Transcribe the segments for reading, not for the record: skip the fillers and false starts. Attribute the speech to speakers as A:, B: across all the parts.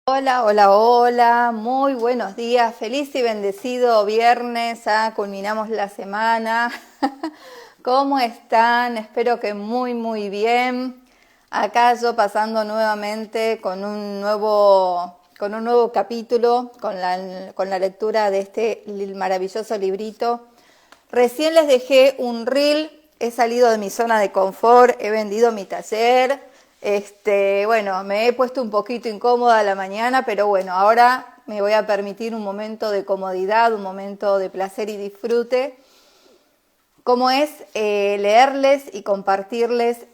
A: Hola, hola, hola, muy buenos días, feliz y bendecido viernes, culminamos la semana. ¿Cómo están? Espero que muy bien. Acá yo pasando nuevamente con un nuevo capítulo, con la lectura de este maravilloso librito. Recién les dejé un reel, he salido de mi zona de confort, he vendido mi taller. Bueno, me he puesto un poquito incómoda a la mañana, pero bueno, ahora me voy a permitir un momento de comodidad, un momento de placer y disfrute, como es leerles y compartirles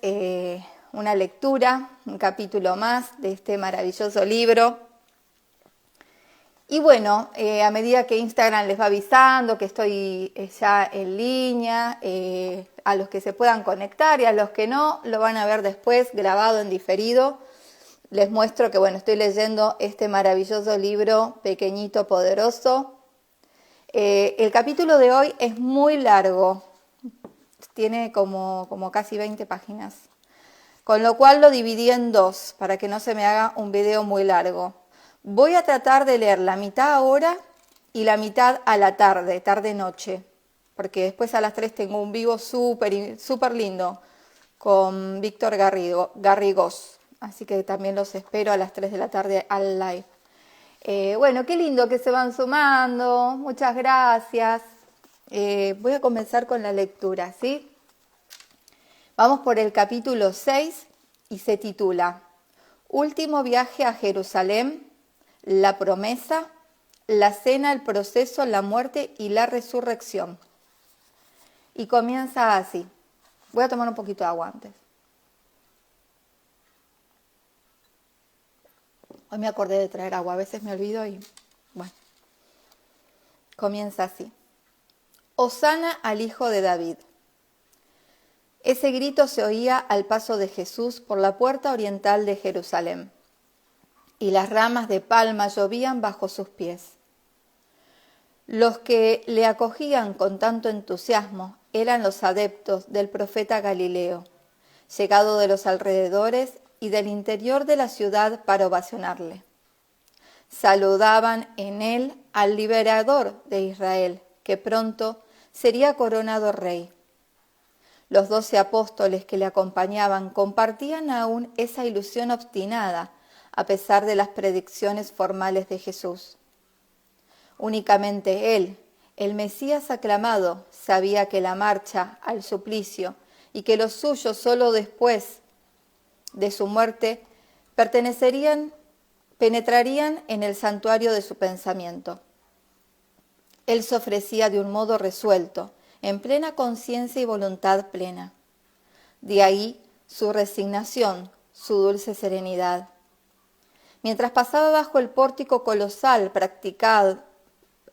A: una lectura, un capítulo más de este maravilloso libro. Y bueno, a medida que Instagram les va avisando que estoy ya en línea, a los que se puedan conectar y a los que no, lo van a ver después grabado en diferido. Les muestro que bueno, estoy leyendo este maravilloso libro, Pequeñito Poderoso. El capítulo de hoy es muy largo, tiene como casi 20 páginas, con lo cual lo dividí en dos para que no se me haga un video muy largo. Voy a tratar de leer la mitad ahora y la mitad a la tarde, tarde-noche, porque después a las 3 tengo un vivo súper lindo con Víctor Garrigós, así que también los espero a las 3 de la tarde al live. Bueno, qué lindo que se van sumando, muchas gracias. Voy a comenzar con la lectura, ¿sí? Vamos por el capítulo 6 y se titula Último viaje a Jerusalén, la promesa, la cena, el proceso, la muerte y la resurrección. Y comienza así. Voy a tomar un poquito de agua antes. Hoy me acordé de traer agua, a veces me olvido y bueno. Comienza así. Hosana al Hijo de David. Ese grito se oía al paso de Jesús por la puerta oriental de Jerusalén, y las ramas de palma llovían bajo sus pies. Los que le acogían con tanto entusiasmo eran los adeptos del profeta Galileo, llegado de los alrededores y del interior de la ciudad para ovacionarle. Saludaban en él al liberador de Israel, que pronto sería coronado rey. Los 12 apóstoles que le acompañaban compartían aún esa ilusión obstinada, a pesar de las predicciones formales de Jesús. Únicamente él, el Mesías aclamado, sabía que la marcha al suplicio y que los suyos solo después de su muerte penetrarían en el santuario de su pensamiento. Él se ofrecía de un modo resuelto, en plena conciencia y voluntad plena. De ahí su resignación, su dulce serenidad. Mientras pasaba bajo el pórtico colosal practicado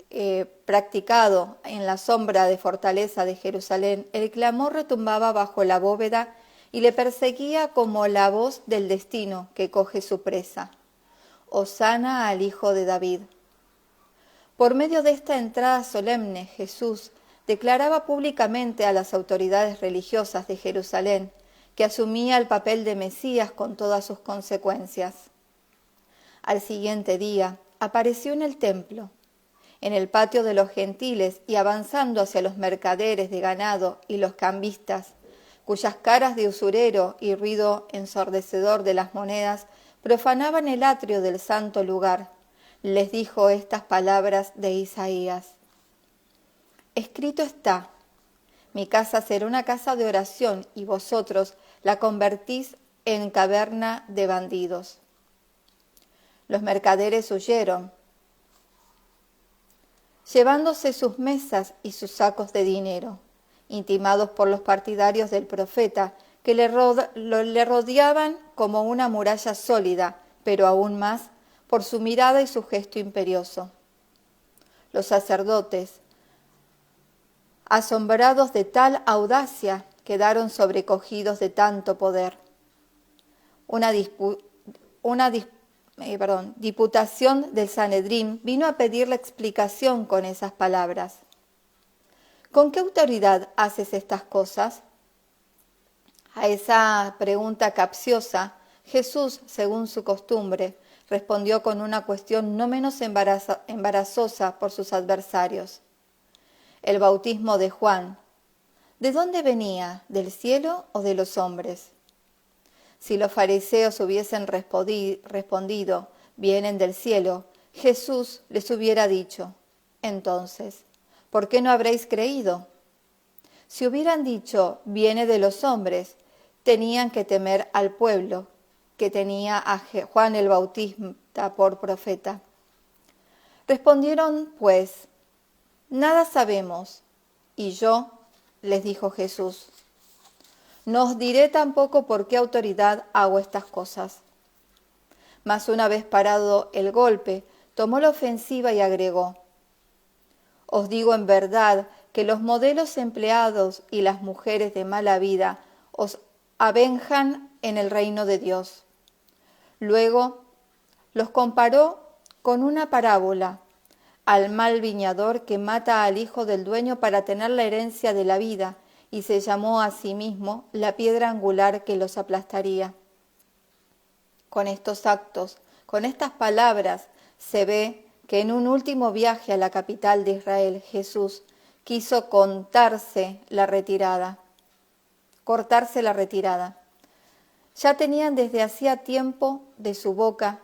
A: en la sombra de fortaleza de Jerusalén, el clamor retumbaba bajo la bóveda y le perseguía como la voz del destino que coge su presa. Hosana al Hijo de David. Por medio de esta entrada solemne, Jesús declaraba públicamente a las autoridades religiosas de Jerusalén que asumía el papel de Mesías con todas sus consecuencias. Al siguiente día apareció en el templo, en el patio de los gentiles y avanzando hacia los mercaderes de ganado y los cambistas, cuyas caras de usurero y ruido ensordecedor de las monedas profanaban el atrio del santo lugar. Les dijo estas palabras de Isaías. Escrito está, mi casa será una casa de oración y vosotros la convertís en caverna de bandidos. Los mercaderes huyeron, llevándose sus mesas y sus sacos de dinero, intimados por los partidarios del profeta, que le rodeaban como una muralla sólida, pero aún más por su mirada y su gesto imperioso. Los sacerdotes, asombrados de tal audacia, quedaron sobrecogidos de tanto poder. Una diputación del Sanedrín vino a pedirle explicación con esas palabras. ¿Con qué autoridad haces estas cosas? A esa pregunta capciosa, Jesús, según su costumbre, respondió con una cuestión no menos embarazosa por sus adversarios. El bautismo de Juan, ¿de dónde venía? ¿Del cielo o de los hombres? Si los fariseos hubiesen respondido, vienen del cielo, Jesús les hubiera dicho, entonces, ¿por qué no habréis creído? Si hubieran dicho, viene de los hombres, tenían que temer al pueblo, que tenía a Juan el Bautista por profeta. Respondieron, pues, nada sabemos. Y yo, les dijo Jesús, no os diré tampoco por qué autoridad hago estas cosas. Mas una vez parado el golpe, tomó la ofensiva y agregó, os digo en verdad que los modelos empleados y las mujeres de mala vida os avenjan en el reino de Dios. Luego los comparó con una parábola, al mal viñador que mata al hijo del dueño para tener la herencia de la vida, y se llamó a sí mismo la piedra angular que los aplastaría. Con estos actos, con estas palabras, se ve que en un último viaje a la capital de Israel, Jesús quiso cortarse la retirada. Ya tenían desde hacía tiempo de su boca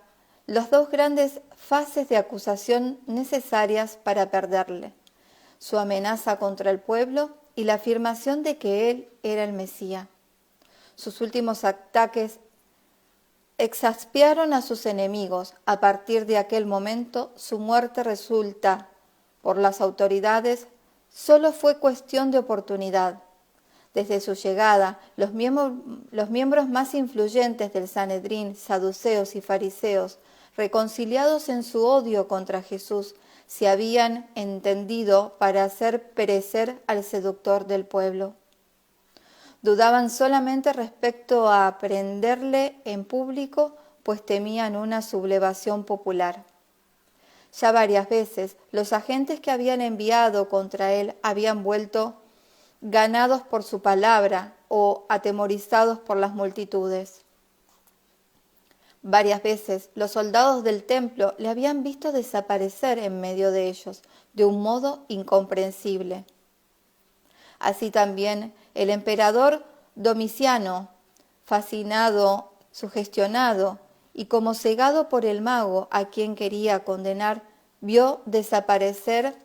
A: las dos grandes fases de acusación necesarias para perderle, su amenaza contra el pueblo y la afirmación de que él era el Mesías. Sus últimos ataques exasperaron a sus enemigos. A partir de aquel momento, su muerte resulta, por las autoridades, solo fue cuestión de oportunidad. Desde su llegada, los miembros más influyentes del Sanedrín, saduceos y fariseos, reconciliados en su odio contra Jesús, se habían entendido para hacer perecer al seductor del pueblo. Dudaban solamente respecto a prenderle en público, pues temían una sublevación popular. Ya varias veces los agentes que habían enviado contra él habían vuelto ganados por su palabra o atemorizados por las multitudes. Varias veces los soldados del templo le habían visto desaparecer en medio de ellos, de un modo incomprensible. Así también el emperador Domiciano, fascinado, sugestionado y como cegado por el mago a quien quería condenar, vio desaparecer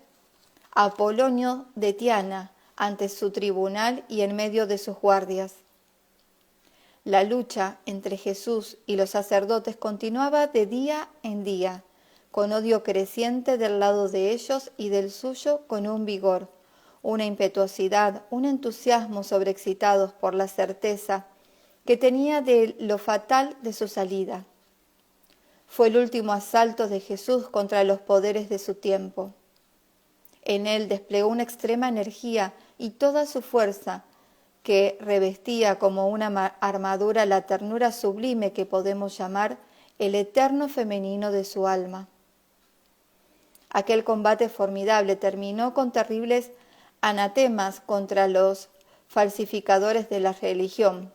A: a Apolonio de Tiana ante su tribunal y en medio de sus guardias. La lucha entre Jesús y los sacerdotes continuaba de día en día, con odio creciente del lado de ellos y del suyo con un vigor, una impetuosidad, un entusiasmo sobreexcitados por la certeza que tenía de lo fatal de su salida. Fue el último asalto de Jesús contra los poderes de su tiempo. En él desplegó una extrema energía y toda su fuerza, que revestía como una armadura la ternura sublime que podemos llamar el eterno femenino de su alma. Aquel combate formidable terminó con terribles anatemas contra los falsificadores de la religión.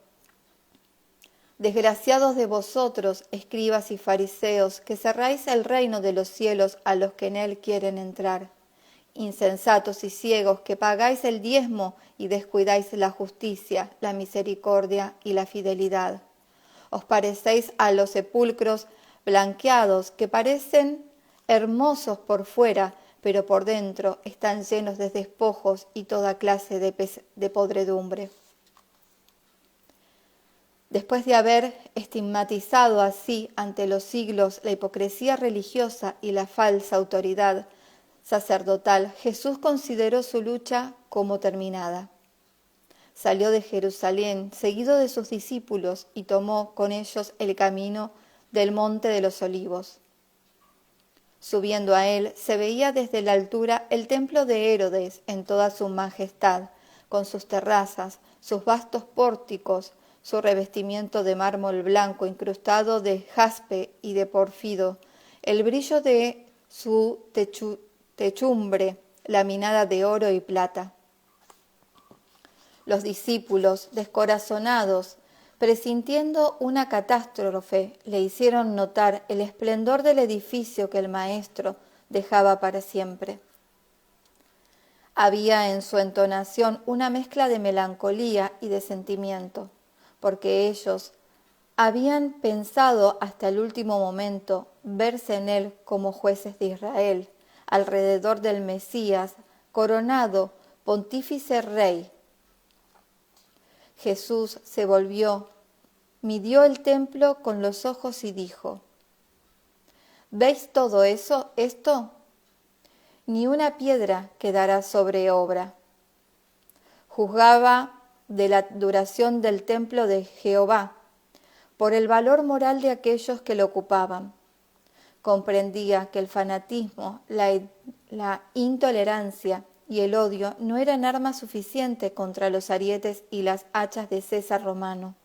A: Desgraciados de vosotros, escribas y fariseos, que cerráis el reino de los cielos a los que en él quieren entrar. Insensatos y ciegos, que pagáis el diezmo y descuidáis la justicia, la misericordia y la fidelidad. Os parecéis a los sepulcros blanqueados, que parecen hermosos por fuera, pero por dentro están llenos de despojos y toda clase de podredumbre. Después de haber estigmatizado así ante los siglos la hipocresía religiosa y la falsa autoridad sacerdotal, Jesús consideró su lucha como terminada. Salió de Jerusalén, seguido de sus discípulos, y tomó con ellos el camino del Monte de los Olivos. Subiendo a él, se veía desde la altura el templo de Herodes en toda su majestad, con sus terrazas, sus vastos pórticos, su revestimiento de mármol blanco incrustado de jaspe y de porfido, el brillo de su techumbre laminada de oro y plata. Los discípulos, descorazonados, Presintiendo una catástrofe, le hicieron notar el esplendor del edificio que el maestro dejaba para siempre. Había en su entonación una mezcla de melancolía y de sentimiento, porque ellos habían pensado hasta el último momento verse en él como jueces de Israel, alrededor del Mesías, coronado pontífice rey. Jesús se volvió, midió el templo con los ojos y dijo: ¿Veis todo esto? Ni una piedra quedará sobre obra. Juzgaba de la duración del templo de Jehová, por el valor moral de aquellos que lo ocupaban. Comprendía que el fanatismo, la intolerancia y el odio no eran armas suficientes contra los arietes y las hachas de César romano.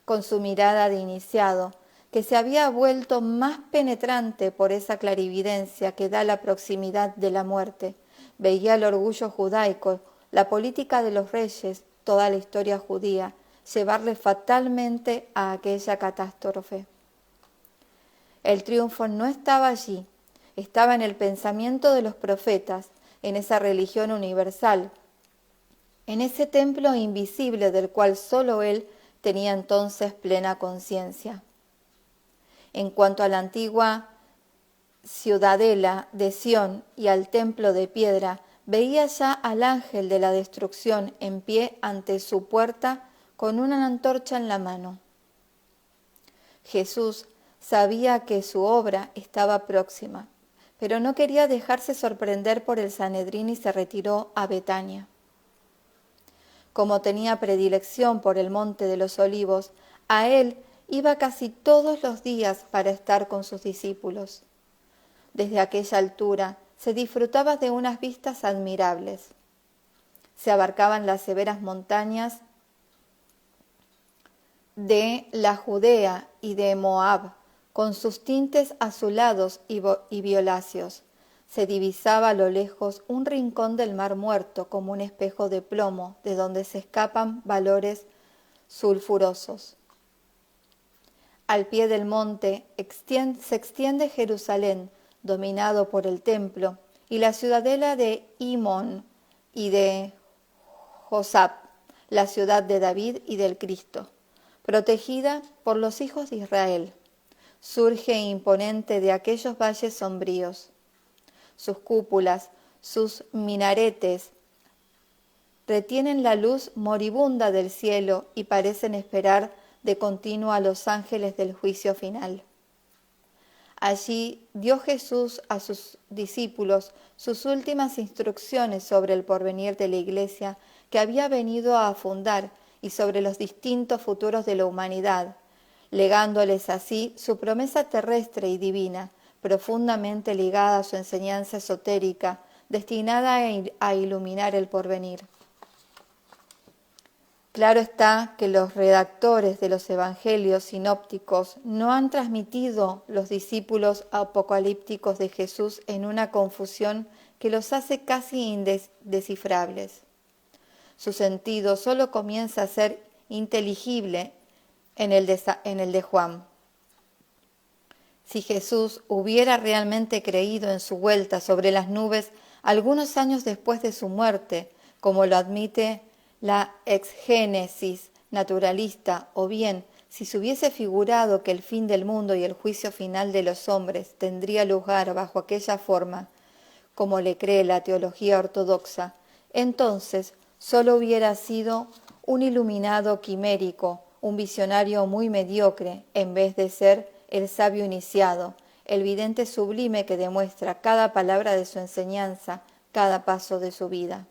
A: Con su mirada de iniciado, que se había vuelto más penetrante por esa clarividencia que da la proximidad de la muerte, veía el orgullo judaico, la política de los reyes, toda la historia judía, llevarle fatalmente a aquella catástrofe. El triunfo no estaba allí, estaba en el pensamiento de los profetas, en esa religión universal, en ese templo invisible del cual sólo él tenía entonces plena conciencia. En cuanto a la antigua ciudadela de Sión y al templo de piedra, veía ya al ángel de la destrucción en pie ante su puerta con una antorcha en la mano. Jesús sabía que su obra estaba próxima, pero no quería dejarse sorprender por el Sanedrín y se retiró a Betania. Como tenía predilección por el monte de los Olivos, a él iba casi todos los días para estar con sus discípulos. Desde aquella altura se disfrutaba de unas vistas admirables. Se abarcaban las severas montañas de la Judea y de Moab, con sus tintes azulados y violáceos. Se divisaba a lo lejos un rincón del mar muerto como un espejo de plomo de donde se escapan valores sulfurosos. Al pie del monte se extiende Jerusalén, dominado por el templo, y la ciudadela de Imón y de Josap, la ciudad de David y del Cristo, protegida por los hijos de Israel. Surge imponente de aquellos valles sombríos. Sus cúpulas, sus minaretes, retienen la luz moribunda del cielo y parecen esperar de continuo a los ángeles del juicio final. Allí dio Jesús a sus discípulos sus últimas instrucciones sobre el porvenir de la Iglesia que había venido a fundar y sobre los distintos futuros de la humanidad, legándoles así su promesa terrestre y divina, profundamente ligada a su enseñanza esotérica, destinada a iluminar el porvenir. Claro está que los redactores de los evangelios sinópticos no han transmitido los discípulos apocalípticos de Jesús en una confusión que los hace casi indescifrables. Su sentido solo comienza a ser inteligible en el de Juan. Si Jesús hubiera realmente creído en su vuelta sobre las nubes algunos años después de su muerte, como lo admite la exgénesis naturalista, o bien si se hubiese figurado que el fin del mundo y el juicio final de los hombres tendría lugar bajo aquella forma, como le cree la teología ortodoxa, entonces solo hubiera sido un iluminado quimérico, un visionario muy mediocre, en vez de ser el sabio iniciado, el vidente sublime que demuestra cada palabra de su enseñanza, cada paso de su vida.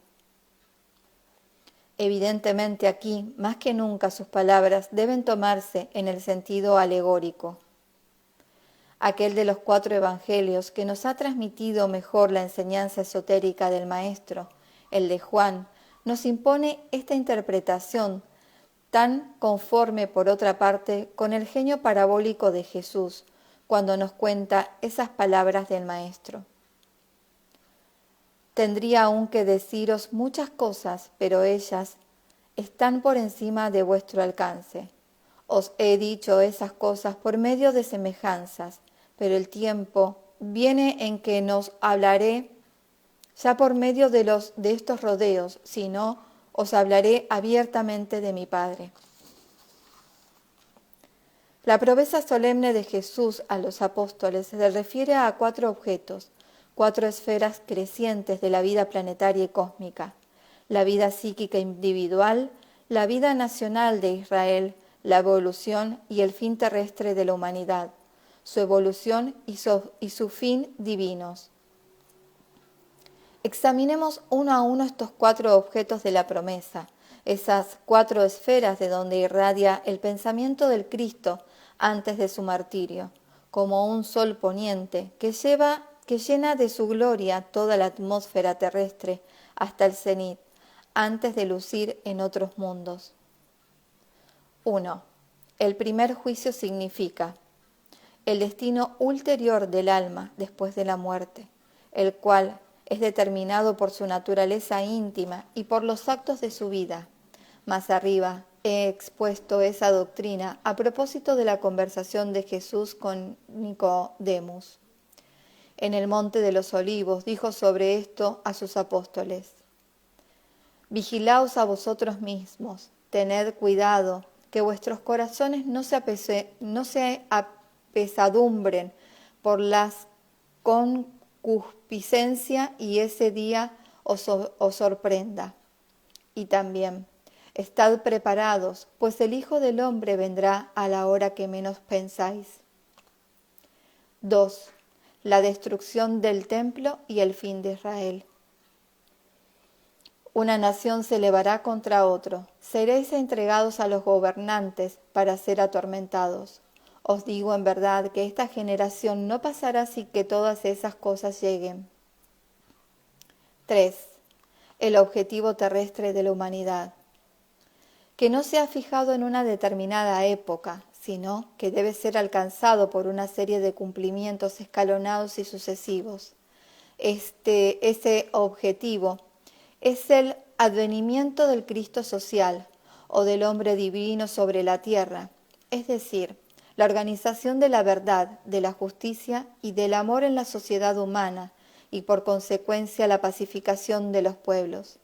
A: Evidentemente aquí, más que nunca, sus palabras deben tomarse en el sentido alegórico. Aquel de los 4 evangelios que nos ha transmitido mejor la enseñanza esotérica del Maestro, el de Juan, nos impone esta interpretación tan conforme, por otra parte, con el genio parabólico de Jesús, cuando nos cuenta esas palabras del Maestro. Tendría aún que deciros muchas cosas, pero ellas están por encima de vuestro alcance. Os he dicho esas cosas por medio de semejanzas, pero el tiempo viene en que nos hablaré ya por medio de estos rodeos, sino os hablaré abiertamente de mi Padre. La promesa solemne de Jesús a los apóstoles se refiere a 4 objetos, 4 esferas crecientes de la vida planetaria y cósmica: la vida psíquica individual, la vida nacional de Israel, la evolución y el fin terrestre de la humanidad, su evolución y su fin divinos. Examinemos uno a uno estos 4 objetos de la promesa, esas 4 esferas de donde irradia el pensamiento del Cristo antes de su martirio, como un sol poniente que llena de su gloria toda la atmósfera terrestre hasta el cenit, antes de lucir en otros mundos. 1. El primer juicio significa el destino ulterior del alma después de la muerte, el cual es determinado por su naturaleza íntima y por los actos de su vida. Más arriba he expuesto esa doctrina a propósito de la conversación de Jesús con Nicodemus. En el Monte de los Olivos dijo sobre esto a sus apóstoles: Vigilaos a vosotros mismos, tened cuidado, que vuestros corazones no se apesadumbren por las concupiscencia y ese día os sorprenda. Y también, estad preparados, pues el Hijo del Hombre vendrá a la hora que menos pensáis. 2. La destrucción del templo y el fin de Israel. Una nación se elevará contra otro. Seréis entregados a los gobernantes para ser atormentados. Os digo en verdad que esta generación no pasará sin que todas esas cosas lleguen. 3. El objetivo terrestre de la humanidad, que no se ha fijado en una determinada época, sino que debe ser alcanzado por una serie de cumplimientos escalonados y sucesivos. Ese objetivo es el advenimiento del Cristo social o del hombre divino sobre la tierra, es decir, la organización de la verdad, de la justicia y del amor en la sociedad humana y por consecuencia la pacificación de los pueblos.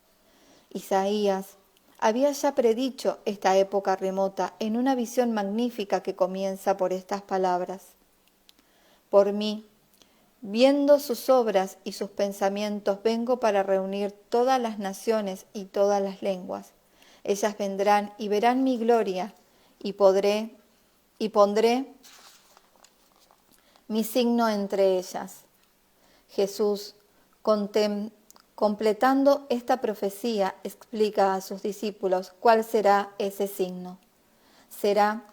A: Isaías había ya predicho esta época remota en una visión magnífica que comienza por estas palabras: Por mí, viendo sus obras y sus pensamientos, vengo para reunir todas las naciones y todas las lenguas. Ellas vendrán y verán mi gloria, y pondré mi signo entre ellas. Jesús, completando esta profecía, explica a sus discípulos cuál será ese signo. Será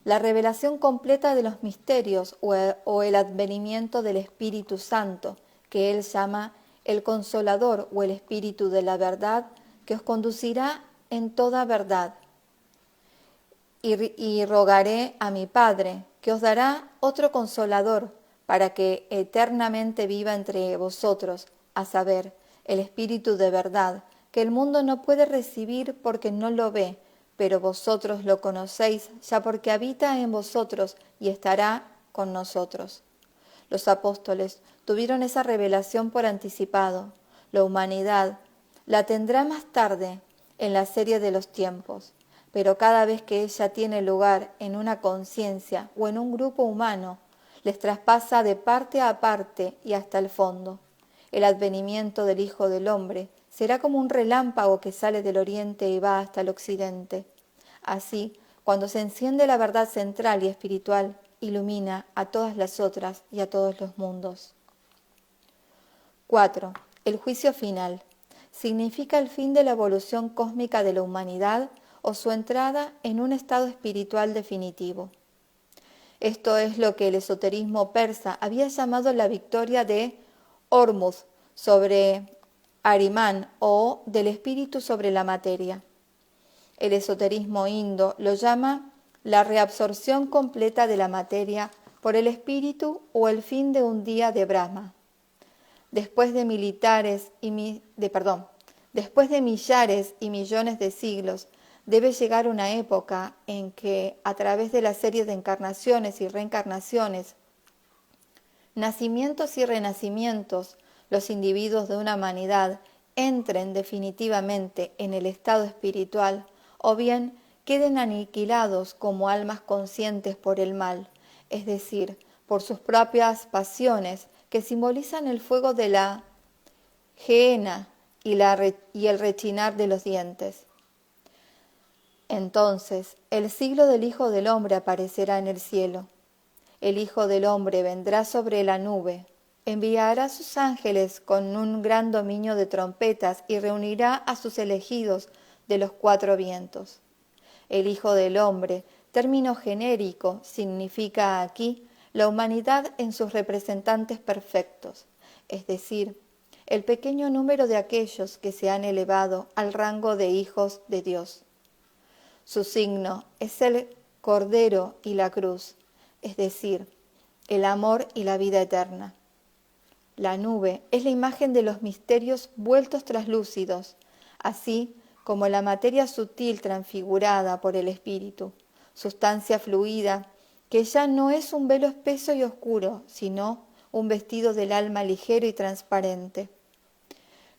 A: la revelación completa de los misterios o el advenimiento del Espíritu Santo, que él llama el Consolador o el Espíritu de la verdad, que os conducirá en toda verdad. Y rogaré a mi Padre, que os dará otro Consolador, para que eternamente viva entre vosotros, a saber, el Espíritu de verdad, que el mundo no puede recibir porque no lo ve, pero vosotros lo conocéis ya porque habita en vosotros y estará con nosotros. Los apóstoles tuvieron esa revelación por anticipado. La humanidad la tendrá más tarde en la serie de los tiempos, pero cada vez que ella tiene lugar en una conciencia o en un grupo humano, les traspasa de parte a parte y hasta el fondo. El advenimiento del Hijo del Hombre será como un relámpago que sale del oriente y va hasta el occidente. Así, cuando se enciende la verdad central y espiritual, ilumina a todas las otras y a todos los mundos. 4. El juicio final. Significa el fin de la evolución cósmica de la humanidad o su entrada en un estado espiritual definitivo. Esto es lo que el esoterismo persa había llamado la victoria de Hormuz sobre Ahriman o del espíritu sobre la materia. El esoterismo indo lo llama la reabsorción completa de la materia por el espíritu o el fin de un día de Brahma. Después de millares y millones de siglos debe llegar una época en que, a través de la serie de encarnaciones y reencarnaciones, nacimientos y renacimientos, los individuos de una humanidad entren definitivamente en el estado espiritual o bien queden aniquilados como almas conscientes por el mal, es decir, por sus propias pasiones que simbolizan el fuego de la gehenna y el rechinar de los dientes. Entonces, el siglo del Hijo del Hombre aparecerá en el cielo. El Hijo del Hombre vendrá sobre la nube, enviará a sus ángeles con un gran dominio de trompetas y reunirá a sus elegidos de los cuatro vientos. El Hijo del Hombre, término genérico, significa aquí la humanidad en sus representantes perfectos, es decir, el pequeño número de aquellos que se han elevado al rango de hijos de Dios. Su signo es el Cordero y la cruz, es decir, el amor y la vida eterna. La nube es la imagen de los misterios vueltos traslúcidos, así como la materia sutil transfigurada por el Espíritu, sustancia fluida que ya no es un velo espeso y oscuro, sino un vestido del alma ligero y transparente.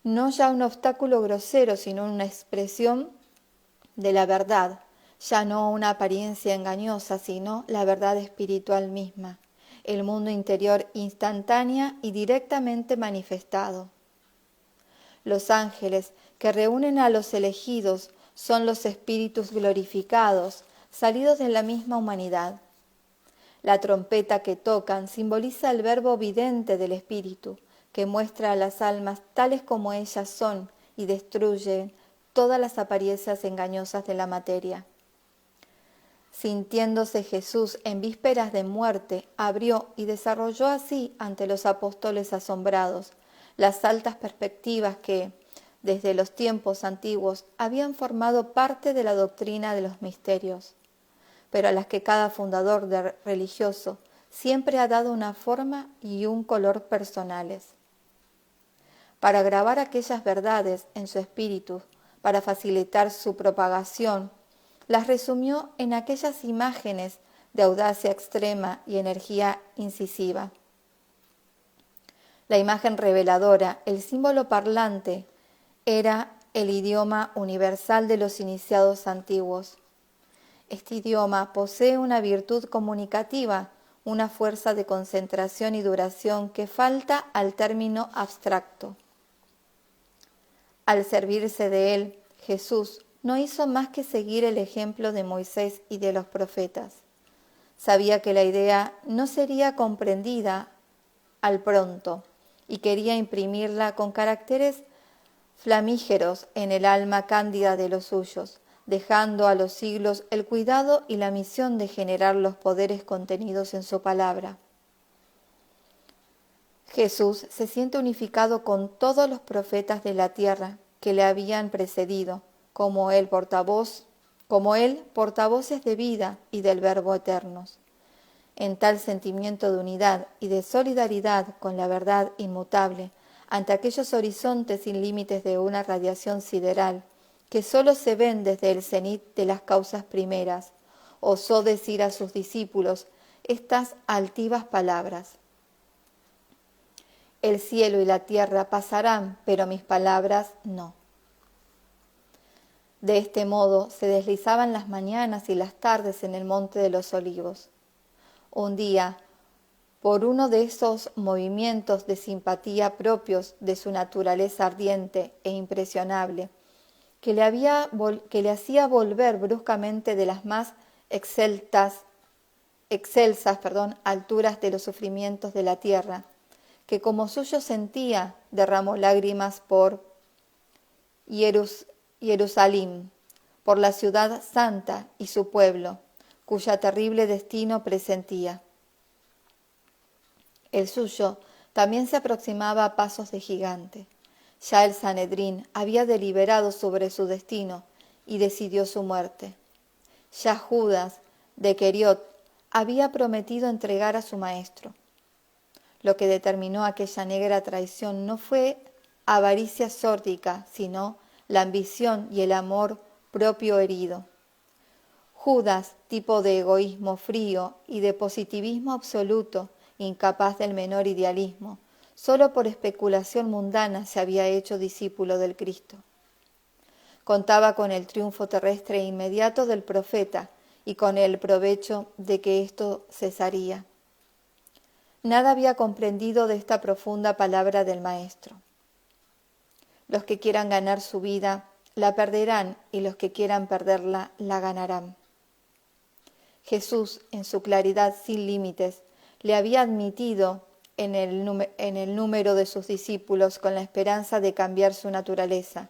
A: No ya un obstáculo grosero, sino una expresión de la verdad, ya no una apariencia engañosa, sino la verdad espiritual misma, el mundo interior instantánea y directamente manifestado. Los ángeles que reúnen a los elegidos son los espíritus glorificados, salidos de la misma humanidad. La trompeta que tocan simboliza el verbo vidente del espíritu, que muestra a las almas tales como ellas son y destruye todas las apariencias engañosas de la materia. Sintiéndose Jesús en vísperas de muerte, abrió y desarrolló así ante los apóstoles asombrados las altas perspectivas que, desde los tiempos antiguos, habían formado parte de la doctrina de los misterios, pero a las que cada fundador religioso siempre ha dado una forma y un color personales. Para grabar aquellas verdades en su espíritu, para facilitar su propagación, las resumió en aquellas imágenes de audacia extrema y energía incisiva. La imagen reveladora, el símbolo parlante, era el idioma universal de los iniciados antiguos. Este idioma posee una virtud comunicativa, una fuerza de concentración y duración que falta al término abstracto. Al servirse de él, Jesús no hizo más que seguir el ejemplo de Moisés y de los profetas. Sabía que la idea no sería comprendida al pronto y quería imprimirla con caracteres flamígeros en el alma cándida de los suyos, dejando a los siglos el cuidado y la misión de generar los poderes contenidos en su palabra. Jesús se siente unificado con todos los profetas de la tierra que le habían precedido, como él portavoces de vida y del Verbo eternos. En tal sentimiento de unidad y de solidaridad con la verdad inmutable, ante aquellos horizontes sin límites de una radiación sideral, que sólo se ven desde el cenit de las causas primeras, osó decir a sus discípulos estas altivas palabras: el cielo y la tierra pasarán, pero mis palabras no. De este modo se deslizaban las mañanas y las tardes en el Monte de los Olivos. Un día, por uno de esos movimientos de simpatía propios de su naturaleza ardiente e impresionable, que le hacía volver bruscamente de las más excelsas alturas de los sufrimientos de la tierra, que como suyo sentía, derramó lágrimas por Jerusalén, por la ciudad santa y su pueblo, cuya terrible destino presentía. El suyo también se aproximaba a pasos de gigante. Ya el Sanedrín había deliberado sobre su destino y decidió su muerte. Ya Judas de Queriot había prometido entregar a su maestro. Lo que determinó aquella negra traición no fue avaricia sórdica, sino la ambición y el amor propio herido. Judas, tipo de egoísmo frío y de positivismo absoluto, incapaz del menor idealismo, solo por especulación mundana se había hecho discípulo del Cristo. Contaba con el triunfo terrestre inmediato del profeta y con el provecho de que esto cesaría. Nada había comprendido de esta profunda palabra del Maestro. Los que quieran ganar su vida la perderán y los que quieran perderla la ganarán. Jesús, en su claridad sin límites, le había admitido en el número de sus discípulos con la esperanza de cambiar su naturaleza.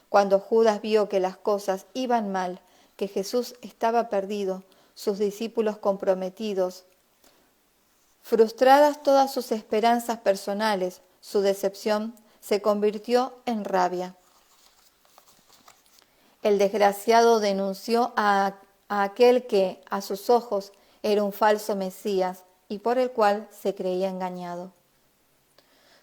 A: Cuando Judas vio que las cosas iban mal, que Jesús estaba perdido, sus discípulos comprometidos, frustradas todas sus esperanzas personales, su decepción se convirtió en rabia. El desgraciado denunció a aquel que, a sus ojos, era un falso Mesías y por el cual se creía engañado.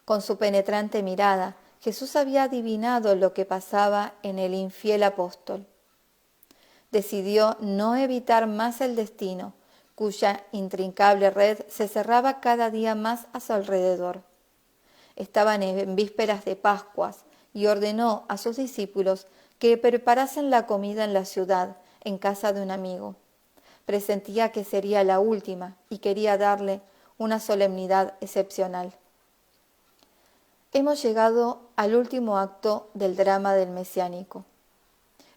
A: Con su penetrante mirada, Jesús había adivinado lo que pasaba en el infiel apóstol. Decidió no evitar más el destino, cuya intrincable red se cerraba cada día más a su alrededor. Estaban en vísperas de Pascuas y ordenó a sus discípulos que preparasen la comida en la ciudad, en casa de un amigo. Presentía que sería la última y quería darle una solemnidad excepcional. Hemos llegado al último acto del drama del mesiánico.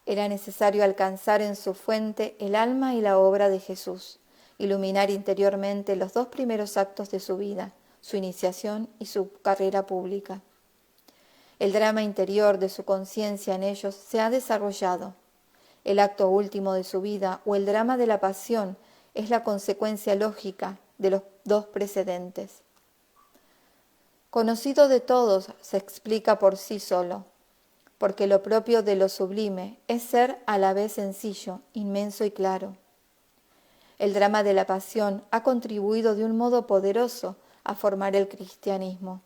A: Era necesario alcanzar en su fuente el alma y la obra de Jesús, iluminar interiormente los dos primeros actos de su vida, su iniciación y su carrera pública. El drama interior de su conciencia en ellos se ha desarrollado. El acto último de su vida o el drama de la pasión es la consecuencia lógica de los dos precedentes. Conocido de todos, se explica por sí solo, porque lo propio de lo sublime es ser a la vez sencillo, inmenso y claro. El drama de la pasión ha contribuido de un modo poderoso a formar el cristianismo.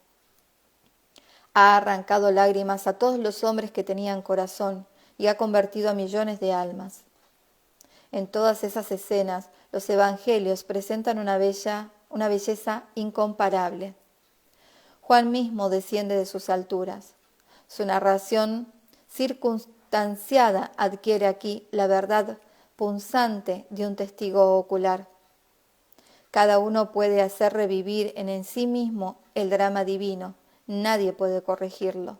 A: Ha arrancado lágrimas a todos los hombres que tenían corazón y ha convertido a millones de almas. En todas esas escenas, los evangelios presentan una belleza incomparable. Juan mismo desciende de sus alturas. Su narración circunstanciada adquiere aquí la verdad punzante de un testigo ocular. Cada uno puede hacer revivir en sí mismo el drama divino. Nadie puede corregirlo.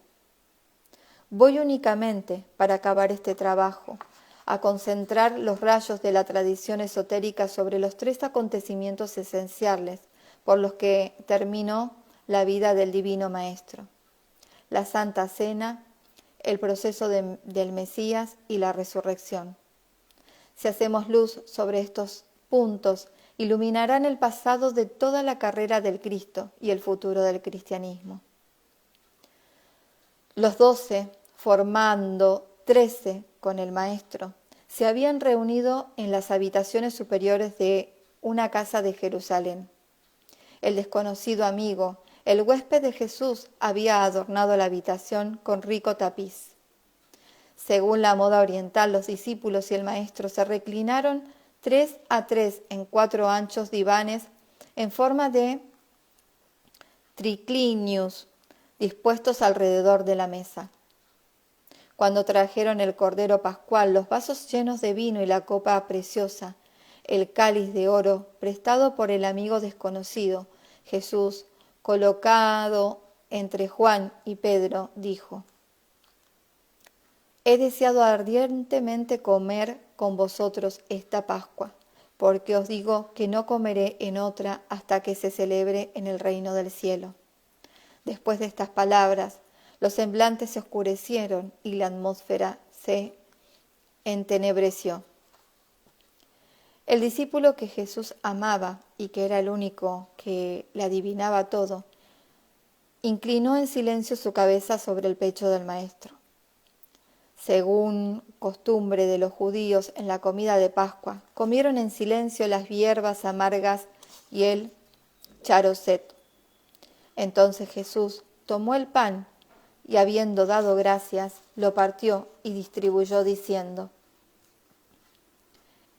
A: Voy únicamente, para acabar este trabajo, a concentrar los rayos de la tradición esotérica sobre los tres acontecimientos esenciales por los que terminó la vida del Divino Maestro: la Santa Cena, el proceso del Mesías y la resurrección. Si hacemos luz sobre estos puntos, iluminarán el pasado de toda la carrera del Cristo y el futuro del cristianismo. Los 12, formando 13 con el Maestro, se habían reunido en las habitaciones superiores de una casa de Jerusalén. El desconocido amigo, el huésped de Jesús, había adornado la habitación con rico tapiz. Según la moda oriental, los discípulos y el Maestro se reclinaron 3 a 3 en 4 anchos divanes en forma de triclinius, dispuestos alrededor de la mesa. Cuando trajeron el cordero pascual, los vasos llenos de vino y la copa preciosa, el cáliz de oro prestado por el amigo desconocido, Jesús, colocado entre Juan y Pedro, dijo: «He deseado ardientemente comer con vosotros esta Pascua, porque os digo que no comeré en otra hasta que se celebre en el reino del cielo». Después de estas palabras, los semblantes se oscurecieron y la atmósfera se entenebreció. El discípulo que Jesús amaba y que era el único que le adivinaba todo, inclinó en silencio su cabeza sobre el pecho del Maestro. Según costumbre de los judíos en la comida de Pascua, comieron en silencio las hierbas amargas y el charoset. Entonces Jesús tomó el pan y, habiendo dado gracias, lo partió y distribuyó diciendo: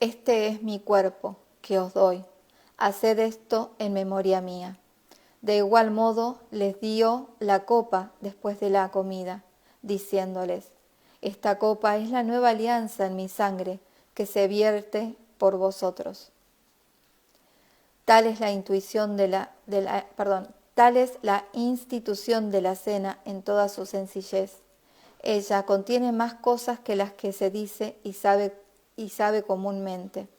A: Este es mi cuerpo que os doy. Haced esto en memoria mía. De igual modo les dio la copa después de la comida, diciéndoles: esta copa es la nueva alianza en mi sangre, que se vierte por vosotros. Tal es la institución de la cena en toda su sencillez. Ella contiene más cosas que las que se dice y sabe comúnmente.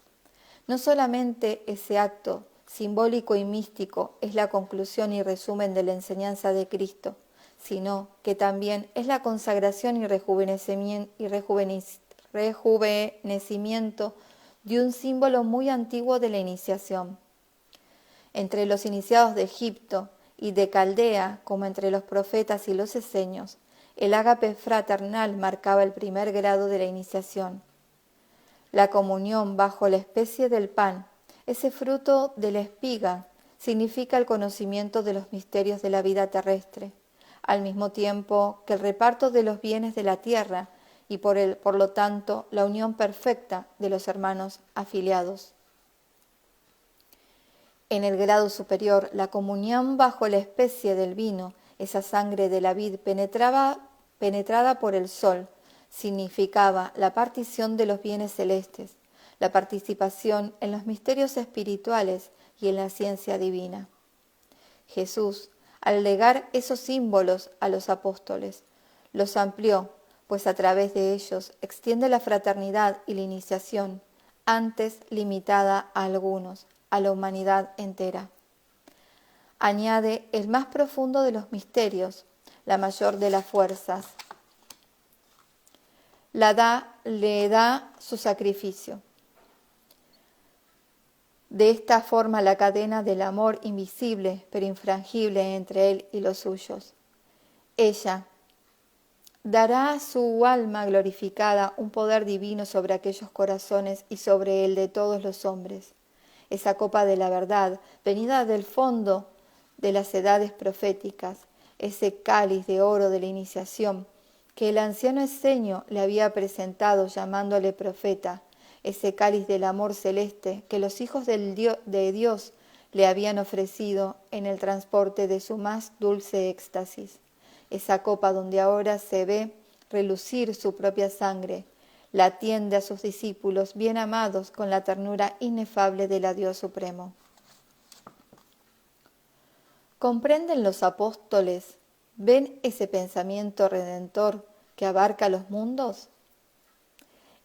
A: No solamente ese acto simbólico y místico es la conclusión y resumen de la enseñanza de Cristo, sino que también es la consagración y rejuvenecimiento de un símbolo muy antiguo de la iniciación. Entre los iniciados de Egipto y de Caldea, como entre los profetas y los esenios, el ágape fraternal marcaba el primer grado de la iniciación. La comunión bajo la especie del pan, ese fruto de la espiga, significa el conocimiento de los misterios de la vida terrestre, al mismo tiempo que el reparto de los bienes de la tierra y por lo tanto la unión perfecta de los hermanos afiliados. En el grado superior, la comunión bajo la especie del vino, esa sangre de la vid penetrada por el sol, significaba la partición de los bienes celestes, la participación en los misterios espirituales y en la ciencia divina. Jesús, al legar esos símbolos a los apóstoles, los amplió, pues a través de ellos extiende la fraternidad y la iniciación, antes limitada a algunos, a la humanidad entera. Añade el más profundo de los misterios, la mayor de las fuerzas. Le da su sacrificio. De esta forma la cadena del amor invisible pero infrangible entre él y los suyos. Ella dará a su alma glorificada un poder divino sobre aquellos corazones y sobre el de todos los hombres. Esa copa de la verdad, venida del fondo de las edades proféticas, ese cáliz de oro de la iniciación que el anciano esenio le había presentado llamándole profeta, ese cáliz del amor celeste que los hijos de Dios le habían ofrecido en el transporte de su más dulce éxtasis, esa copa donde ahora se ve relucir su propia sangre, la atiende a sus discípulos bien amados con la ternura inefable del Dios supremo. ¿Comprenden los apóstoles? ¿Ven ese pensamiento redentor que abarca los mundos?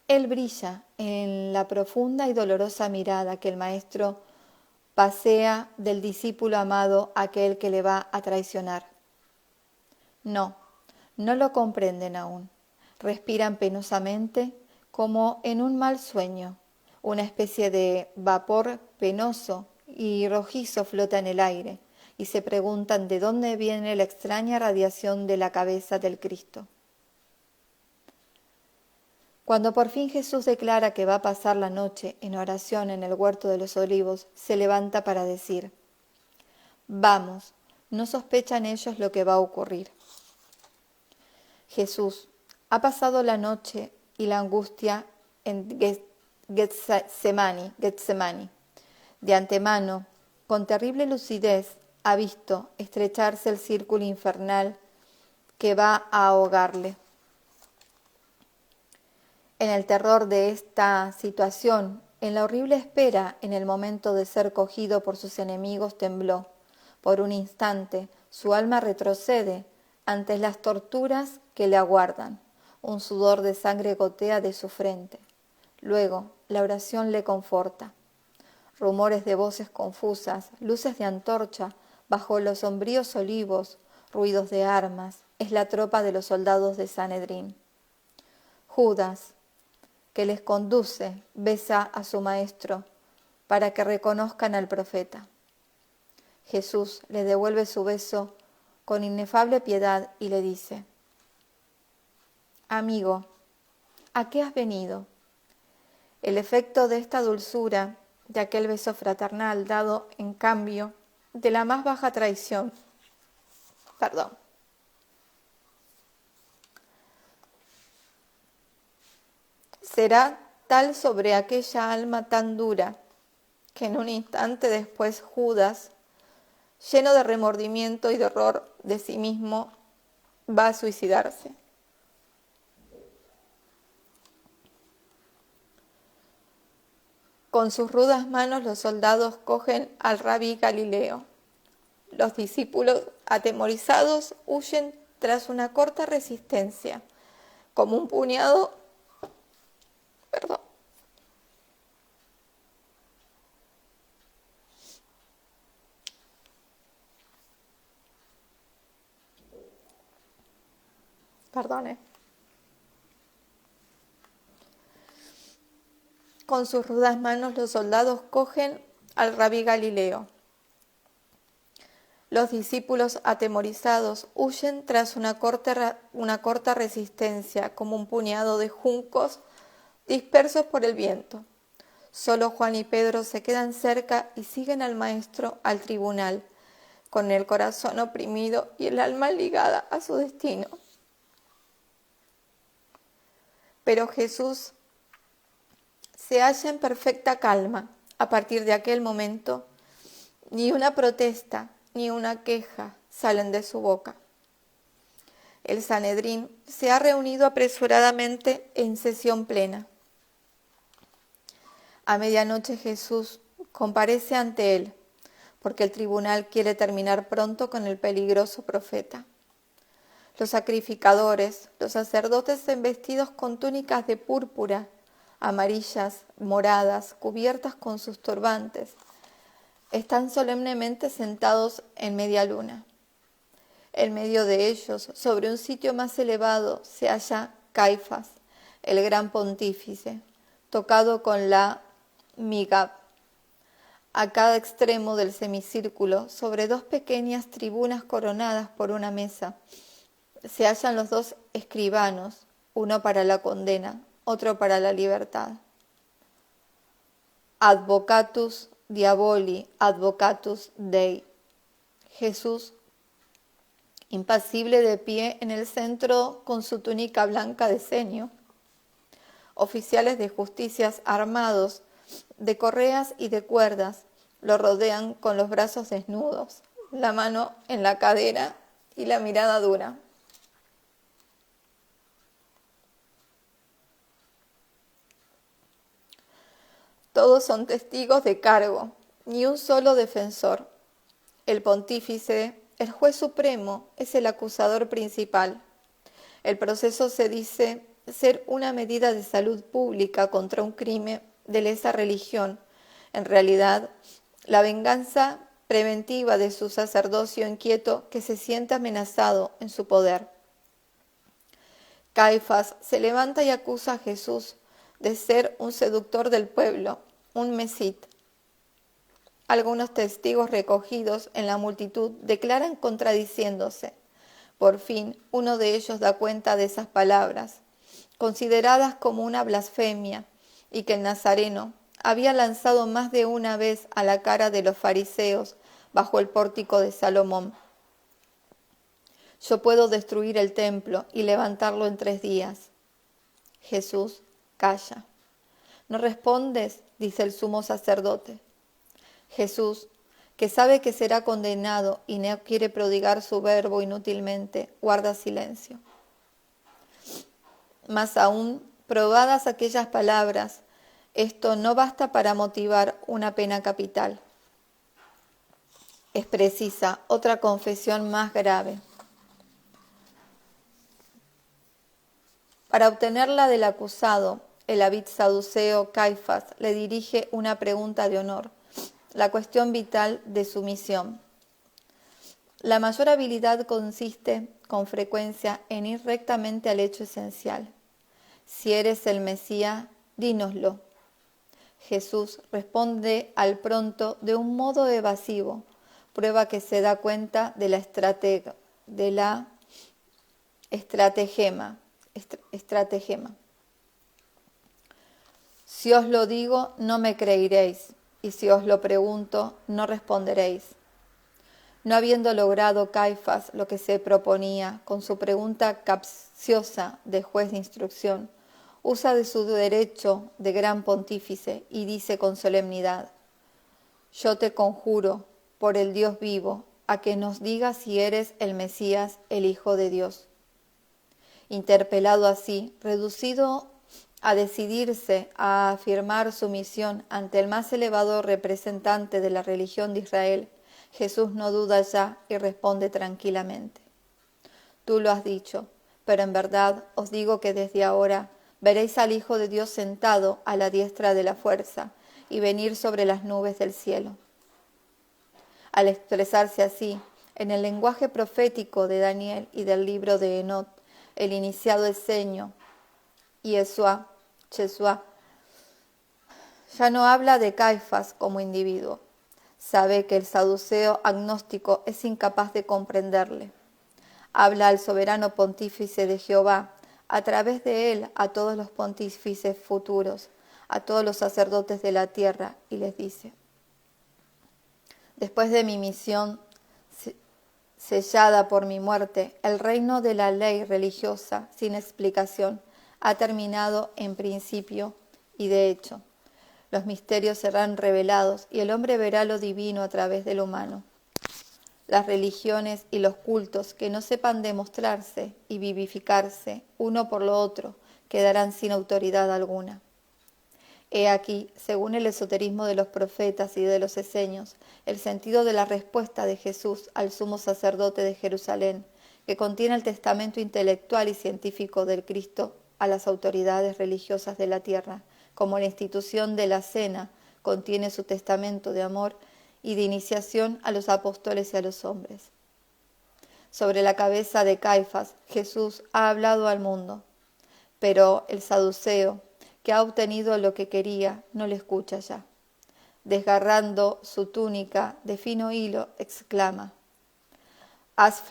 A: Él brilla en la profunda y dolorosa mirada que el Maestro pasea del discípulo amado a aquel que le va a traicionar. No lo comprenden aún. Respiran penosamente como en un mal sueño. Una especie de vapor penoso y rojizo flota en el aire y se preguntan de dónde viene la extraña radiación de la cabeza del Cristo. Cuando por fin Jesús declara que va a pasar la noche en oración en el huerto de los olivos, se levanta para decir: vamos, no sospechan ellos lo que va a ocurrir. Jesús ha pasado la noche y la angustia en Getsemani. De antemano, con terrible lucidez, ha visto estrecharse el círculo infernal que va a ahogarle. En el terror de esta situación, en la horrible espera, en el momento de ser cogido por sus enemigos, tembló. Por un instante, su alma retrocede ante las torturas que le aguardan. Un sudor de sangre gotea de su frente. Luego, la oración le conforta. Rumores de voces confusas, luces de antorcha, bajo los sombríos olivos, ruidos de armas, es la tropa de los soldados de Sanedrín. Judas, que les conduce, besa a su maestro para que reconozcan al profeta. Jesús le devuelve su beso con inefable piedad y le dice: amigo, ¿a qué has venido? El efecto de esta dulzura, de aquel beso fraternal dado en cambio de la más baja traición, será tal sobre aquella alma tan dura, que en un instante después Judas, lleno de remordimiento y de horror de sí mismo, va a suicidarse. Con sus rudas manos los soldados cogen al rabí Galileo. Los discípulos, atemorizados, huyen tras una corta resistencia, como un puñado, Con sus rudas manos los soldados cogen al rabí Galileo. Los discípulos, atemorizados, huyen tras una corta resistencia, como un puñado de juncos dispersos por el viento. Solo Juan y Pedro se quedan cerca y siguen al maestro al tribunal, con el corazón oprimido y el alma ligada a su destino. Pero Jesús se halla en perfecta calma. A partir de aquel momento, ni una protesta ni una queja salen de su boca. El Sanedrín se ha reunido apresuradamente en sesión plena. A medianoche Jesús comparece ante él, porque el tribunal quiere terminar pronto con el peligroso profeta. Los sacrificadores, los sacerdotes vestidos con túnicas de púrpura, amarillas, moradas, cubiertas con sus turbantes, están solemnemente sentados en media luna. En medio de ellos, sobre un sitio más elevado, se halla Caifás, el gran pontífice, tocado con la migab. A cada extremo del semicírculo, sobre dos pequeñas tribunas coronadas por una mesa, se hallan los dos escribanos, uno para la condena, otro para la libertad. Advocatus diaboli, advocatus Dei. Jesús, impasible de pie en el centro con su túnica blanca de ceño. Oficiales de justicias armados de correas y de cuerdas lo rodean con los brazos desnudos, la mano en la cadera y la mirada dura. Todos son testigos de cargo, ni un solo defensor. El pontífice, el juez supremo, es el acusador principal. El proceso se dice ser una medida de salud pública contra un crimen de lesa religión. En realidad, la venganza preventiva de su sacerdocio inquieto que se siente amenazado en su poder. Caifás se levanta y acusa a Jesús de ser un seductor del pueblo, un mesit. Algunos testigos recogidos en la multitud declaran contradiciéndose. Por fin, uno de ellos da cuenta de esas palabras, consideradas como una blasfemia, y que el nazareno había lanzado más de una vez a la cara de los fariseos bajo el pórtico de Salomón. Yo puedo destruir el templo y levantarlo en 3 días. Jesús calla. ¿No respondes?, dice el sumo sacerdote. Jesús, que sabe que será condenado y no quiere prodigar su verbo inútilmente, guarda silencio. Más aún, probadas aquellas palabras, esto no basta para motivar una pena capital. Es precisa otra confesión más grave. Para obtenerla del acusado, el abid saduceo Caifás le dirige una pregunta de honor, la cuestión vital de su misión. La mayor habilidad consiste, con frecuencia, en ir rectamente al hecho esencial. Si eres el Mesías, dínoslo. Jesús responde al pronto de un modo evasivo, prueba que se da cuenta de la estratagema. Si os lo digo, no me creeréis, y si os lo pregunto, no responderéis. No habiendo logrado Caifás lo que se proponía con su pregunta capciosa de juez de instrucción, usa de su derecho de gran pontífice y dice con solemnidad: yo te conjuro, por el Dios vivo, a que nos digas si eres el Mesías, el Hijo de Dios. Interpelado así, reducido a decidirse a afirmar su misión ante el más elevado representante de la religión de Israel, Jesús no duda ya y responde tranquilamente: tú lo has dicho, pero en verdad os digo que desde ahora veréis al Hijo de Dios sentado a la diestra de la fuerza y venir sobre las nubes del cielo. Al expresarse así, en el lenguaje profético de Daniel y del libro de Enoc, el iniciado Eseño y Yeshua, ya no habla de Caifás como individuo. Sabe que el saduceo agnóstico es incapaz de comprenderle. Habla al soberano pontífice de Jehová, a través de él a todos los pontífices futuros, a todos los sacerdotes de la tierra, y les dice: después de mi misión sellada por mi muerte, el reino de la ley religiosa, sin explicación, ha terminado en principio y de hecho. Los misterios serán revelados y el hombre verá lo divino a través de lo humano. Las religiones y los cultos que no sepan demostrarse y vivificarse uno por lo otro quedarán sin autoridad alguna. He aquí, según el esoterismo de los profetas y de los eseños, el sentido de la respuesta de Jesús al sumo sacerdote de Jerusalén, que contiene el testamento intelectual y científico del Cristo a las autoridades religiosas de la tierra, como la institución de la cena contiene su testamento de amor y de iniciación a los apóstoles y a los hombres. Sobre la cabeza de Caifás, Jesús ha hablado al mundo, pero el saduceo, que ha obtenido lo que quería, no le escucha ya. Desgarrando su túnica de fino hilo, exclama: has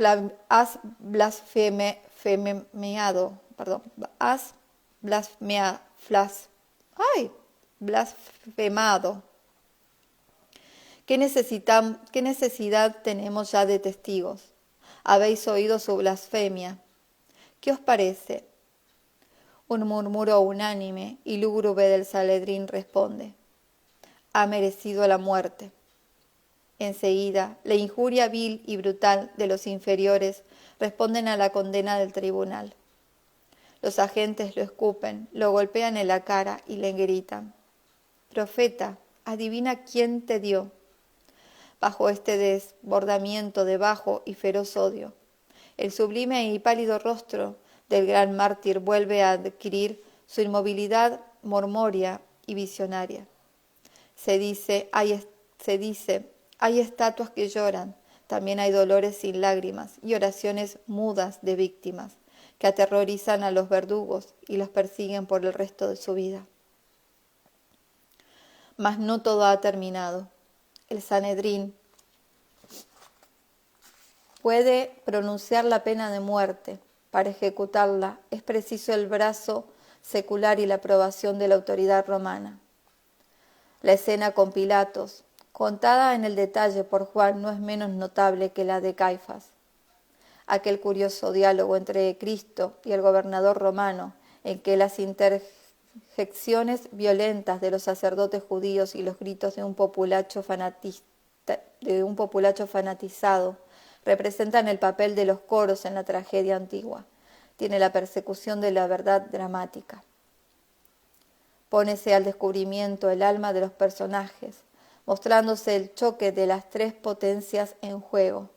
A: blasfemado. ¿Qué necesidad tenemos ya de testigos? Habéis oído su blasfemia. ¿Qué os parece? Un murmuro unánime y lúgubre del Sanedrín responde: ha merecido la muerte. Enseguida, la injuria vil y brutal de los inferiores responden a la condena del tribunal. Los agentes lo escupen, lo golpean en la cara y le gritan: profeta, adivina quién te dio. Bajo este desbordamiento de bajo y feroz odio, el sublime y pálido rostro del gran mártir vuelve a adquirir su inmovilidad mormórea y visionaria. Se dice, hay estatuas que lloran, también hay dolores sin lágrimas y oraciones mudas de víctimas que aterrorizan a los verdugos y los persiguen por el resto de su vida. Mas no todo ha terminado. El Sanedrín puede pronunciar la pena de muerte. Para ejecutarla es preciso el brazo secular y la aprobación de la autoridad romana. La escena con Pilatos, contada en el detalle por Juan, no es menos notable que la de Caifás. Aquel curioso diálogo entre Cristo y el gobernador romano, en que las interjecciones violentas de los sacerdotes judíos y los gritos de un populacho fanatizado representan el papel de los coros en la tragedia antigua. Tiene la persecución de la verdad dramática. Pónese al descubrimiento el alma de los personajes, mostrándose el choque de las tres potencias en juego: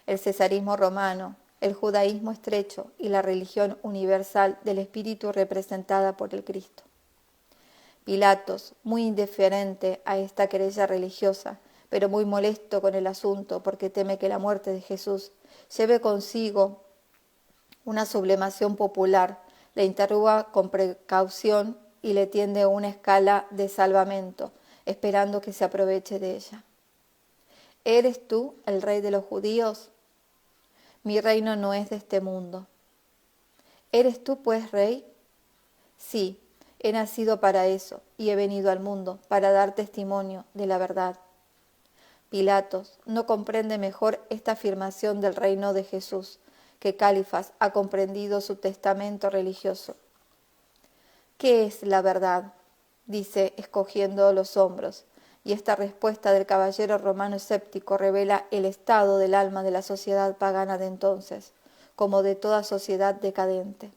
A: el cesarismo romano, el judaísmo estrecho y la religión universal del espíritu representada por el Cristo. Pilatos, muy indiferente a esta querella religiosa, pero muy molesto con el asunto porque teme que la muerte de Jesús lleve consigo una sublimación popular, le interroga con precaución y le tiende una escala de salvamento, esperando que se aproveche de ella. ¿Eres tú el rey de los judíos? Mi reino no es de este mundo. ¿Eres tú pues rey? Sí, he nacido para eso y he venido al mundo para dar testimonio de la verdad. Pilatos no comprende mejor esta afirmación del reino de Jesús que Caifás ha comprendido su testamento religioso. ¿Qué es la verdad?, dice, escogiendo los hombros, y esta respuesta del caballero romano escéptico revela el estado del alma de la sociedad pagana de entonces, como de toda sociedad decadente.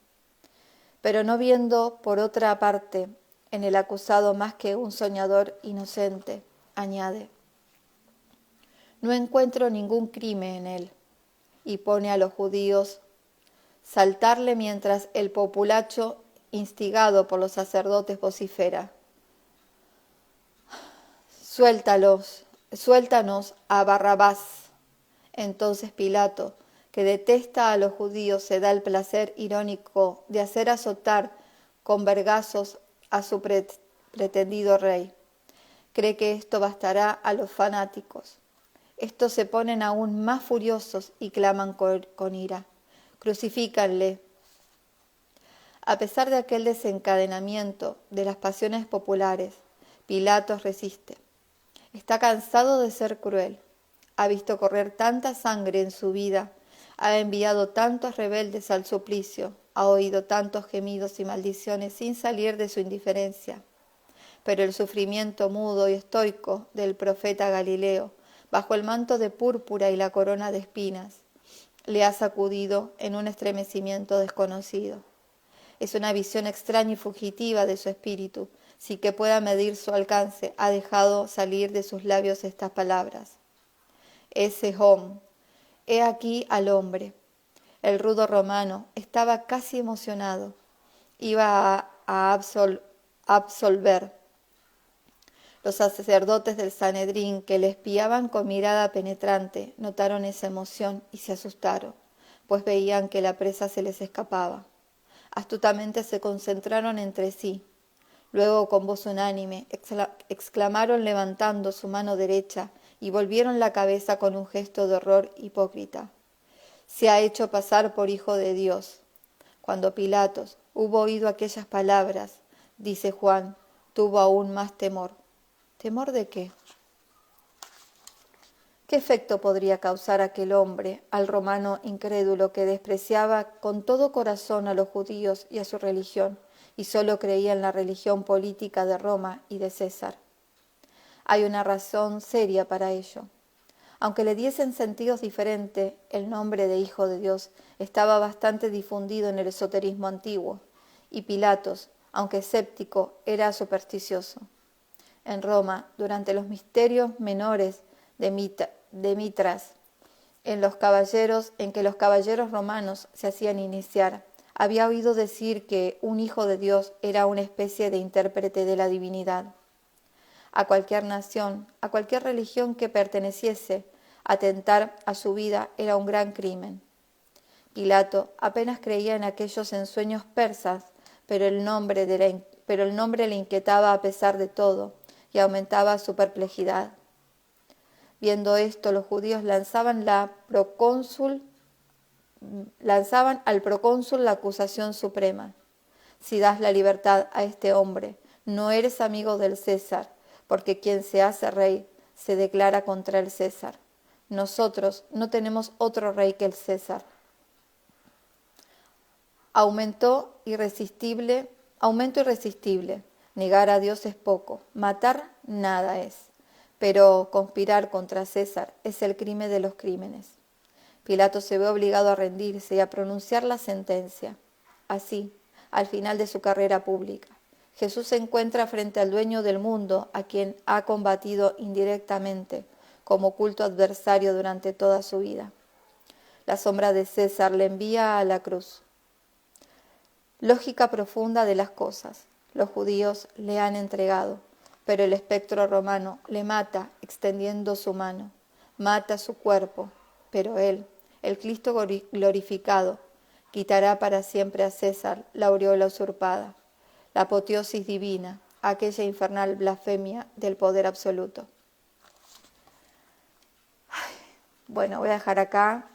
A: Pero no viendo, por otra parte, en el acusado más que un soñador inocente, añade: no encuentro ningún crimen en él, y pone a los judíos saltarle mientras el populacho, instigado por los sacerdotes, vocifera: suéltanos a Barrabás. Entonces Pilato, que detesta a los judíos, se da el placer irónico de hacer azotar con vergazos a su pretendido rey. Cree que esto bastará a los fanáticos. Estos se ponen aún más furiosos y claman con ira: crucifícanle. A pesar de aquel desencadenamiento de las pasiones populares, Pilato resiste. Está cansado de ser cruel. Ha visto correr tanta sangre en su vida, ha enviado tantos rebeldes al suplicio, ha oído tantos gemidos y maldiciones sin salir de su indiferencia. Pero el sufrimiento mudo y estoico del profeta Galileo, bajo el manto de púrpura y la corona de espinas, le ha sacudido en un estremecimiento desconocido. Es una visión extraña y fugitiva de su espíritu. Sin que pueda medir su alcance, ha dejado salir de sus labios estas palabras: ese hom, he aquí al hombre. El rudo romano estaba casi emocionado. Iba a absolver. Los sacerdotes del Sanedrín, que le espiaban con mirada penetrante, notaron esa emoción y se asustaron, pues veían que la presa se les escapaba. Astutamente se concentraron entre sí. Luego, con voz unánime, exclamaron levantando su mano derecha y volvieron la cabeza con un gesto de horror hipócrita: se ha hecho pasar por hijo de Dios. Cuando Pilatos hubo oído aquellas palabras, dice Juan, tuvo aún más temor. ¿Temor de qué? ¿Qué efecto podría causar aquel hombre al romano incrédulo que despreciaba con todo corazón a los judíos y a su religión, y solo creía en la religión política de Roma y de César? Hay una razón seria para ello. Aunque le diesen sentidos diferentes, el nombre de Hijo de Dios estaba bastante difundido en el esoterismo antiguo, y Pilatos, aunque escéptico, era supersticioso. En Roma, durante los misterios menores de Mitras, en que los caballeros romanos se hacían iniciar, había oído decir que un hijo de Dios era una especie de intérprete de la divinidad. A cualquier nación, a cualquier religión que perteneciese, atentar a su vida era un gran crimen. Pilato apenas creía en aquellos ensueños persas, pero el nombre le inquietaba a pesar de todo y aumentaba su perplejidad. Viendo esto, los judíos lanzaban al procónsul la acusación suprema: si das la libertad a este hombre, no eres amigo del César, porque quien se hace rey se declara contra el César. Nosotros no tenemos otro rey que el César. Aumento irresistible. Negar a Dios es poco, matar nada es. Pero conspirar contra César es el crimen de los crímenes. Pilato se ve obligado a rendirse y a pronunciar la sentencia. Así, al final de su carrera pública, Jesús se encuentra frente al dueño del mundo, a quien ha combatido indirectamente como oculto adversario durante toda su vida. La sombra de César le envía a la cruz. Lógica profunda de las cosas. Los judíos le han entregado, pero el espectro romano le mata extendiendo su mano. Mata su cuerpo, pero él, el Cristo glorificado, quitará para siempre a César la aureola usurpada, la apoteosis divina, aquella infernal blasfemia del poder absoluto. Bueno, voy a dejar acá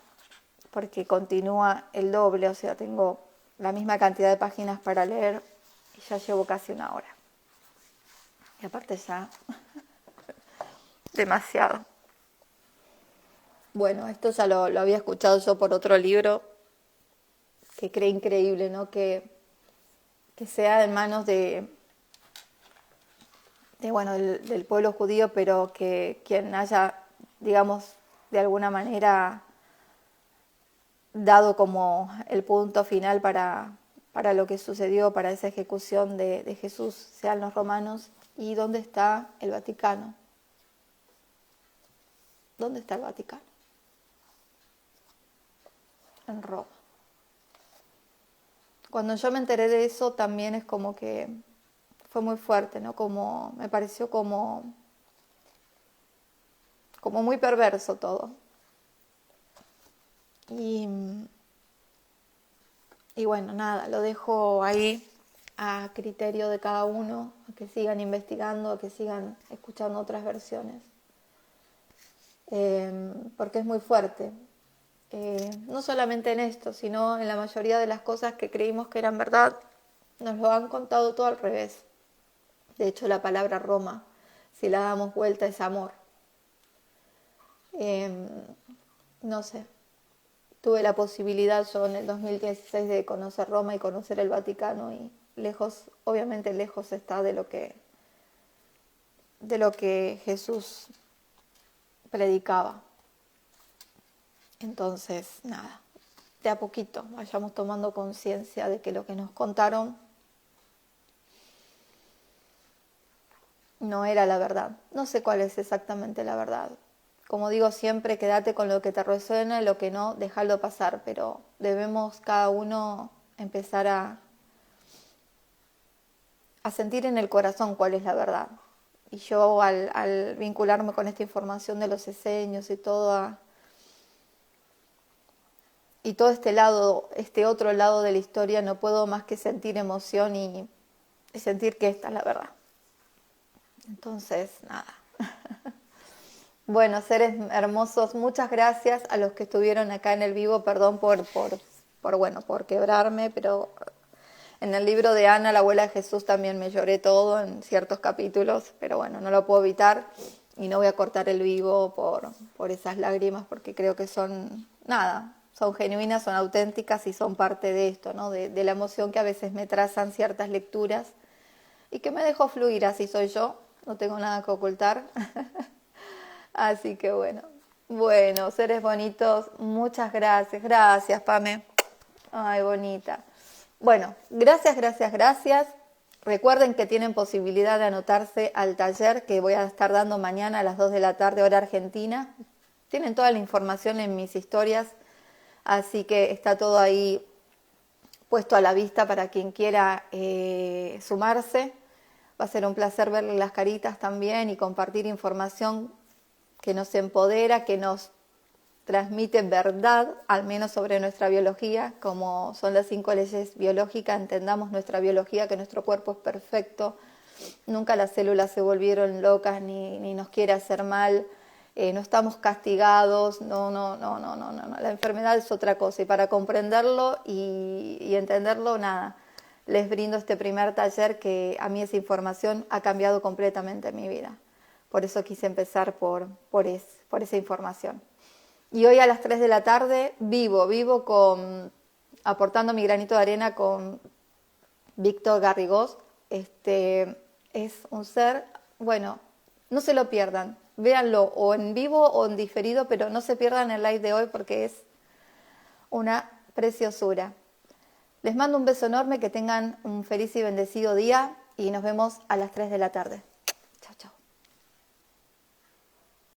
A: porque continúa el doble, o sea, tengo la misma cantidad de páginas para leer y ya llevo casi una hora. Y aparte ya, demasiado. Bueno, esto ya lo había escuchado yo por otro libro que cree increíble, ¿no? Que que sea en manos del pueblo judío, pero que quien haya, digamos, de alguna manera dado como el punto final para lo que sucedió, para esa ejecución de Jesús, sean los romanos. ¿Y dónde está el Vaticano? ¿Dónde está el Vaticano? En Roma. Cuando yo me enteré de eso también es como que fue muy fuerte, ¿no? Como me pareció como muy perverso todo. Y bueno, nada, lo dejo ahí a criterio de cada uno, a que sigan investigando, a que sigan escuchando otras versiones. Porque es muy fuerte. No solamente en esto, sino en la mayoría de las cosas que creímos que eran verdad, nos lo han contado todo al revés. De hecho, la palabra Roma, si la damos vuelta, es amor. No sé, tuve la posibilidad yo en el 2016 de conocer Roma y conocer el Vaticano, y lejos, obviamente lejos está de lo que Jesús predicaba. Entonces, nada, de a poquito vayamos tomando conciencia de que lo que nos contaron no era la verdad. No sé cuál es exactamente la verdad. Como digo siempre, quédate con lo que te resuena y lo que no, déjalo pasar, pero debemos cada uno empezar a sentir en el corazón cuál es la verdad. Y yo al vincularme con esta información de los esenios y todo este otro lado de la historia, no puedo más que sentir emoción y sentir que esta es la verdad. Entonces, nada. Bueno, seres hermosos, muchas gracias a los que estuvieron acá en el vivo. Perdón por quebrarme, pero en el libro de Ana, la abuela de Jesús, también me lloré todo en ciertos capítulos, pero bueno, no lo puedo evitar y no voy a cortar el vivo por esas lágrimas, porque creo que son genuinas, son auténticas y son parte de esto, ¿no? De la emoción que a veces me trazan ciertas lecturas y que me dejo fluir, así soy yo, no tengo nada que ocultar. Así que bueno, seres bonitos, muchas gracias. Gracias, Pame. Ay, bonita. Bueno, gracias. Recuerden que tienen posibilidad de anotarse al taller que voy a estar dando mañana a las 2 de la tarde, hora argentina. Tienen toda la información en mis historias, así que está todo ahí puesto a la vista para quien quiera sumarse. Va a ser un placer verle las caritas también y compartir información que nos empodera, que nos transmite verdad, al menos sobre nuestra biología, como son las 5 leyes biológicas. Entendamos nuestra biología, que nuestro cuerpo es perfecto, nunca las células se volvieron locas ni nos quiere hacer mal, no estamos castigados, no, la enfermedad es otra cosa, y para comprenderlo y entenderlo, les brindo este primer taller que a mí esa información ha cambiado completamente mi vida. Por eso quise empezar por esa información. Y hoy a las 3 de la tarde vivo aportando mi granito de arena con Víctor Garrigós. Es un ser, no se lo pierdan, véanlo o en vivo o en diferido, pero no se pierdan el live de hoy porque es una preciosura. Les mando un beso enorme, que tengan un feliz y bendecido día y nos vemos a las 3 de la tarde. Chao, chao.